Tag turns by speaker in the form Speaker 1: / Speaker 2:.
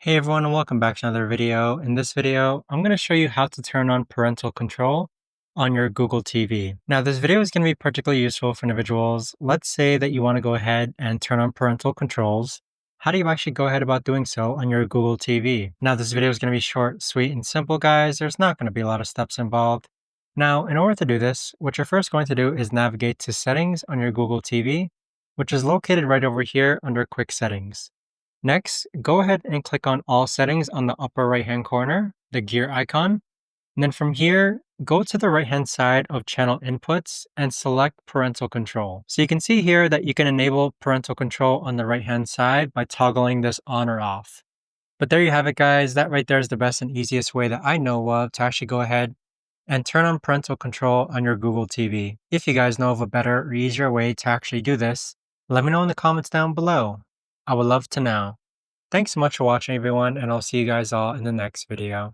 Speaker 1: Hey everyone, and welcome back to another video. In this video, I'm going to show you how to turn on parental control on your Google TV. Now, this video is going to be particularly useful for individuals. Let's say that you want to go ahead and turn on parental controls. How do you actually go ahead about doing so on your Google TV? Now, this video is going to be short, sweet, and simple, guys. There's not going to be a lot of steps involved. Now, in order to do this, what you're first going to do is navigate to Settings on your Google TV, which is located right over here under Quick Settings. Next, go ahead and click on All Settings on the upper right-hand corner, the gear icon. And then from here, go to the right-hand side of Channel Inputs and select Parental Control. So you can see here that you can enable parental control on the right-hand side by toggling this on or off. But there you have it, guys. That right there is the best and easiest way that I know of to actually go ahead and turn on parental control on your Google TV. If you guys know of a better or easier way to actually do this, let me know in the comments down below. I would love to know. Thanks so much for watching, everyone, and I'll see you guys all in the next video.